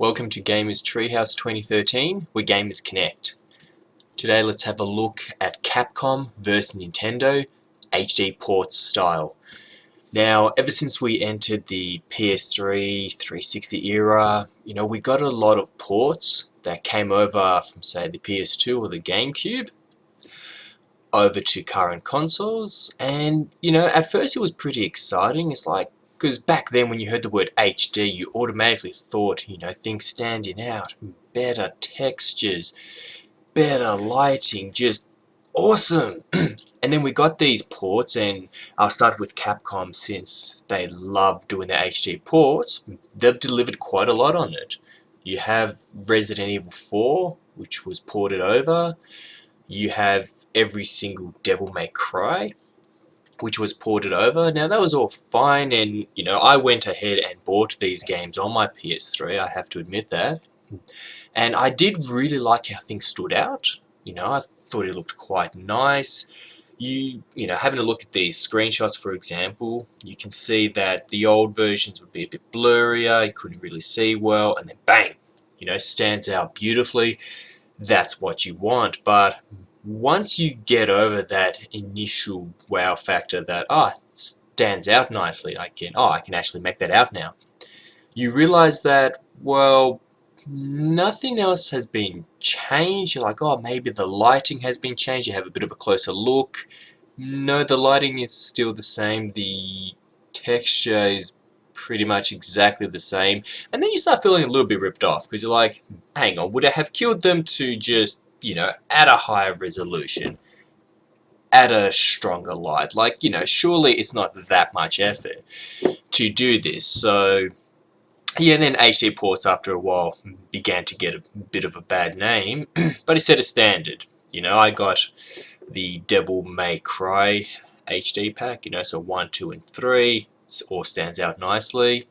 Welcome to Gamers Treehouse 2013, where gamers connect. Today let's have a look at Capcom vs Nintendo HD ports style. Now, ever since we entered the PS3, 360 era, we got a lot of ports that came over from, say, the PS2 or the GameCube over to current consoles, and at first it was pretty exciting. It's like, because back then when you heard the word HD, you automatically thought, things standing out, better textures, better lighting, just awesome. And then we got these ports, and I'll start with Capcom since they love doing the HD ports. They've delivered quite a lot on it. You have Resident Evil 4, which was ported over. You have every single Devil May Cry, which was ported over. Now that was all fine, and I went ahead and bought these games on my PS3, I have to admit that. And I did really like how things stood out. I thought it looked quite nice. Having a look at these screenshots, for example, you can see that the old versions would be a bit blurrier, you couldn't really see well, and then bang, stands out beautifully. That's what you want. But once you get over that initial wow factor that it stands out nicely, I can actually make that out now, you realize that, well, nothing else has been changed. You're like, maybe the lighting has been changed. You have a bit of a closer look. No, the lighting is still the same. The texture is pretty much exactly the same. And then you start feeling a little bit ripped off, because you're like, hang on, would it have killed them to just, add a higher resolution, add a stronger light? Like, surely it's not that much effort to do this. So yeah, and then HD ports after a while began to get a bit of a bad name, but it set a standard. I got the Devil May Cry HD pack, so 1, 2, and 3 all stands out nicely.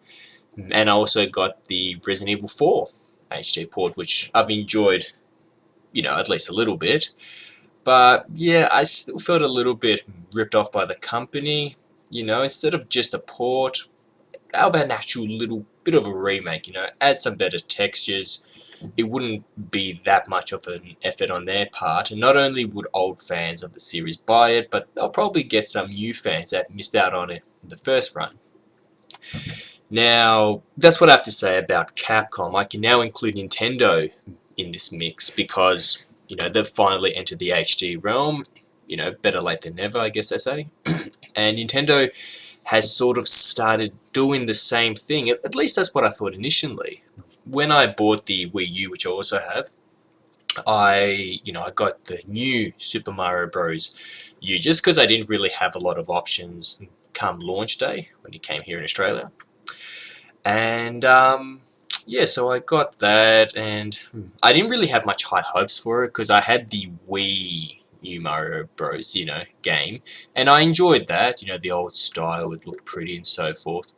And I also got the Resident Evil 4 HD port, which I've enjoyed, at least a little bit. But yeah, I still felt a little bit ripped off by the company. Instead of just a port, how about an actual little bit of a remake, add some better textures. It wouldn't be that much of an effort on their part, and not only would old fans of the series buy it, but they'll probably get some new fans that missed out on it in the first run. Now, that's what I have to say about Capcom. I can now include Nintendo in this mix because, they've finally entered the HD realm. Better late than never, I guess they say. And Nintendo has sort of started doing the same thing. At least that's what I thought initially. When I bought the Wii U, which I also have, I got the new Super Mario Bros. U just because I didn't really have a lot of options come launch day when it came here in Australia. And yeah, so I got that, and I didn't really have much high hopes for it because I had the Wii New Mario Bros. Game, and I enjoyed that. The old style, it looked pretty and so forth.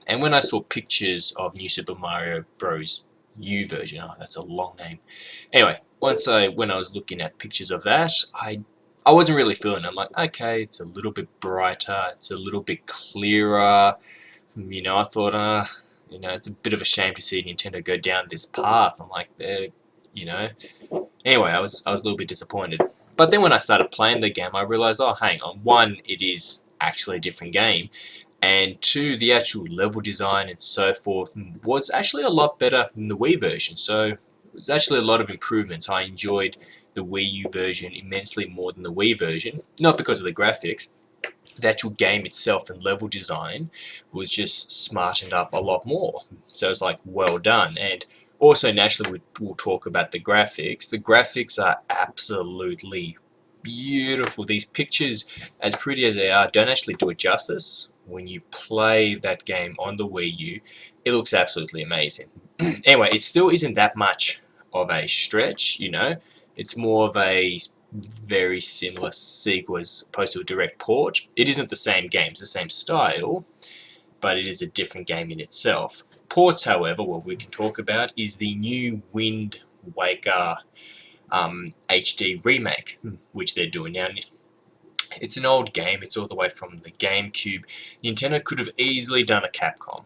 And when I saw pictures of New Super Mario Bros. U version, that's a long name. Anyway, when I was looking at pictures of that, I wasn't really feeling it. I'm like, okay, it's a little bit brighter, it's a little bit clearer. I thought, it's a bit of a shame to see Nintendo go down this path. I'm like, Anyway, I was a little bit disappointed. But then when I started playing the game, I realized, hang on, 1, it is actually a different game, and 2, the actual level design and so forth was actually a lot better than the Wii version. So it was actually a lot of improvements. I enjoyed the Wii U version immensely more than the Wii version, not because of the graphics. The actual game itself and level design was just smartened up a lot more. So it's like, well done. And also, naturally, we'll talk about the graphics. The graphics are absolutely beautiful. These pictures, as pretty as they are, don't actually do it justice. When you play that game on the Wii U, it looks absolutely amazing. Anyway, it still isn't that much of a stretch, It's more of a very similar sequel as opposed to a direct port. It isn't the same game, it's the same style, but it is a different game in itself. Ports, however, what we can talk about is the new Wind Waker HD remake, which they're doing now. It's an old game, it's all the way from the GameCube. Nintendo could have easily done a Capcom,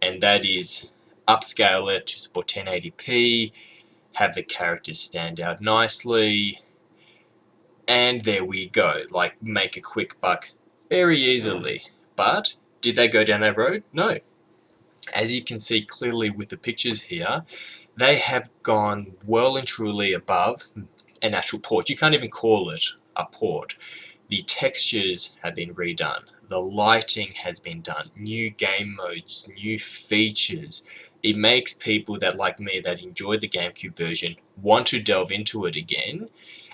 and that is upscale it to support 1080p, have the characters stand out nicely, and there we go. Like, make a quick buck very easily. But did they go down that road? No. As you can see clearly with the pictures here, they have gone well and truly above an actual port. You can't even call it a port. The textures have been redone. The lighting has been done. New game modes, new features. It makes people that, like me, that enjoyed the GameCube version want to delve into it again,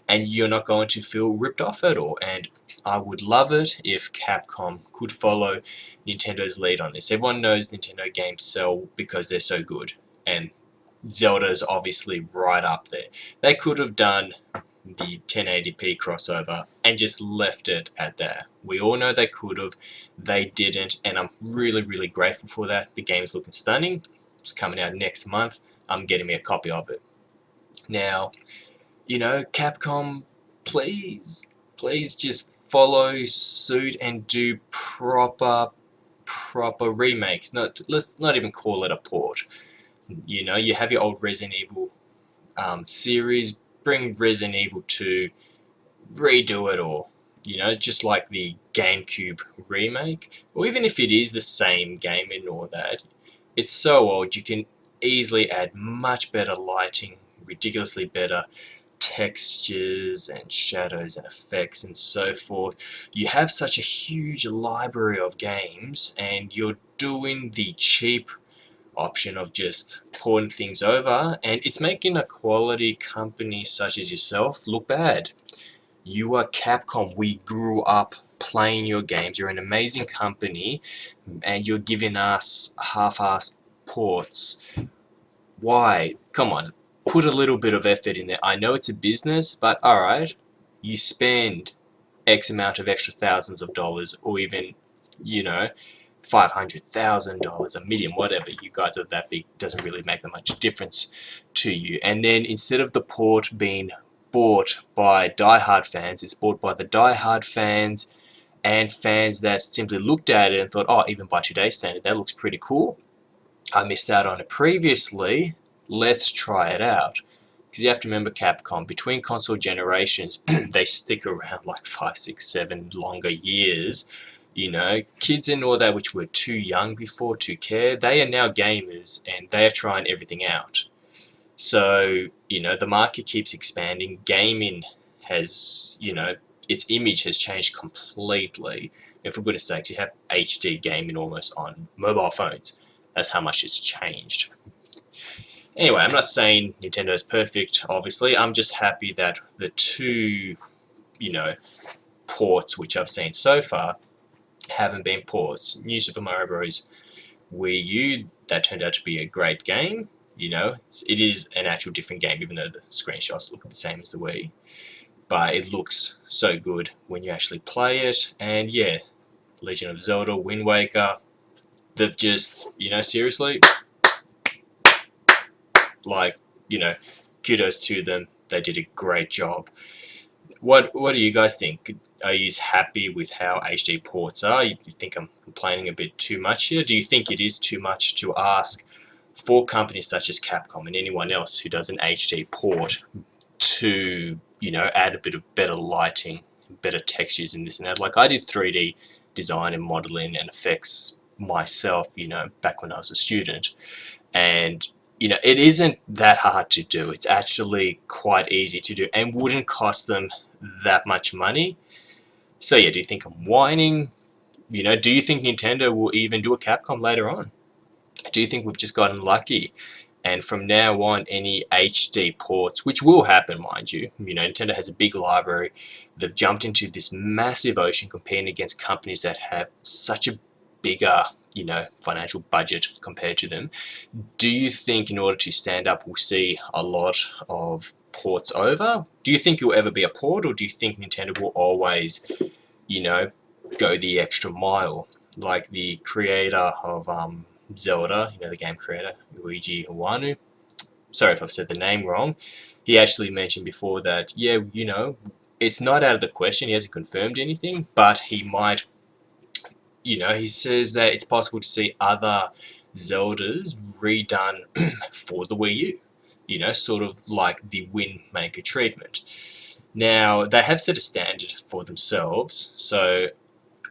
and you're not going to feel ripped off at all. And I would love it if Capcom could follow Nintendo's lead on this. Everyone knows Nintendo games sell because they're so good, and Zelda's obviously right up there. They could have done the 1080p crossover and just left it at that. We all know they could have. They didn't, and I'm really, really grateful for that. The game's looking stunning. It's coming out next month. I'm getting me a copy of it. Now, you know, Capcom, please just follow suit and do proper remakes. Let's not even call it a port. You know, you have your old Resident Evil series, bring Resident Evil 2, redo it all. You know, just like the GameCube remake, or even if it is the same game and all that, it's so old, you can easily add much better lighting, ridiculously better textures and shadows and effects and so forth. You have such a huge library of games, and you're doing the cheap option of just porting things over, and it's making a quality company such as yourself look bad. You are Capcom. We grew up playing your games. You're an amazing company, and you're giving us half-assed ports. Why? Come on, put a little bit of effort in there. I know it's a business, but alright, you spend X amount of extra thousands of dollars, or even, you know, $500,000, $1 million, whatever. You guys are that big, doesn't really make that much difference to you. And then instead of the port being bought by die-hard fans, it's bought by the die-hard fans and fans that simply looked at it and thought, oh, even by today's standard, that looks pretty cool. I missed out on it previously. Let's try it out. Because you have to remember, Capcom, between console generations, they stick around like 5, 6, 7 longer years. You know, kids and all that, which were too young before to care, they are now gamers, and they are trying everything out. So, you know, the market keeps expanding. Gaming has, you know, its image has changed completely. And for goodness sakes, you have HD gaming almost on mobile phones. That's how much it's changed. Anyway, I'm not saying Nintendo is perfect, obviously. I'm just happy that the two, you know, ports which I've seen so far haven't been ports. New Super Mario Bros. Wii U, that turned out to be a great game. You know, it is an actual different game, even though the screenshots look the same as the Wii. But it looks so good when you actually play it. And yeah, Legend of Zelda, Wind Waker, they've just, you know, seriously, like, you know, kudos to them. They did a great job. What do you guys think? Are you happy with how HD ports are? You think I'm complaining a bit too much here? Do you think it is too much to ask for companies such as Capcom and anyone else who does an HD port to, you know, add a bit of better lighting, better textures and this and that? Like, I did 3D design and modeling and effects myself, you know, back when I was a student, and you know, it isn't that hard to do. It's actually quite easy to do and wouldn't cost them that much money. So yeah, do you think I'm whining? You know, do you think Nintendo will even do a Capcom later on? Do you think we've just gotten lucky? And from now on, any HD ports, which will happen, mind you, you know, Nintendo has a big library. They've jumped into this massive ocean competing against companies that have such a bigger, you know, financial budget compared to them. Do you think in order to stand up, we'll see a lot of ports over? Do you think it will ever be a port, or do you think Nintendo will always, you know, go the extra mile? Like the creator of Zelda, you know, the game creator, Yuji Iwanu. Sorry if I've said the name wrong. He actually mentioned before that, yeah, you know, it's not out of the question. He hasn't confirmed anything, but he might, you know, he says that it's possible to see other Zeldas redone for the Wii U. You know, sort of like the Wind Maker treatment. Now, they have set a standard for themselves, so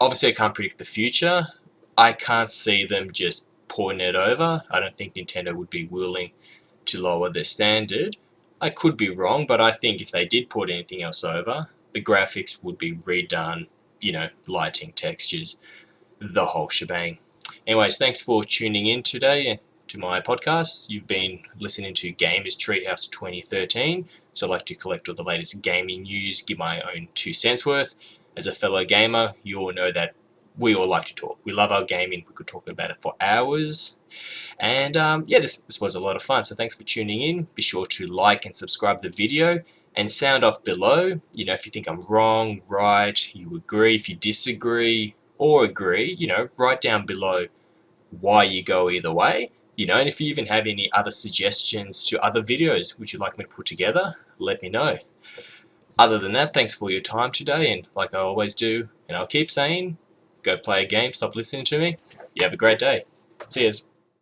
obviously I can't predict the future. I can't see them just porting it over. I don't think Nintendo would be willing to lower their standard. I could be wrong, but I think if they did port anything else over, the graphics would be redone, you know, lighting, textures, the whole shebang. Anyways, thanks for tuning in today to my podcast. You've been listening to Gamers Treehouse 2013, so I like to collect all the latest gaming news, give my own 2 cents worth. As a fellow gamer, you all know that we all like to talk. We love our gaming. We could talk about it for hours. And yeah, this was a lot of fun. So thanks for tuning in. Be sure to like and subscribe the video and sound off below. You know, if you think I'm wrong, right, you agree, if you disagree or agree, you know, write down below why you go either way. You know, and if you even have any other suggestions to other videos which you'd like me to put together, let me know. Other than that, thanks for your time today, and like I always do, and I'll keep saying, go play a game, stop listening to me. You have a great day. Cheers.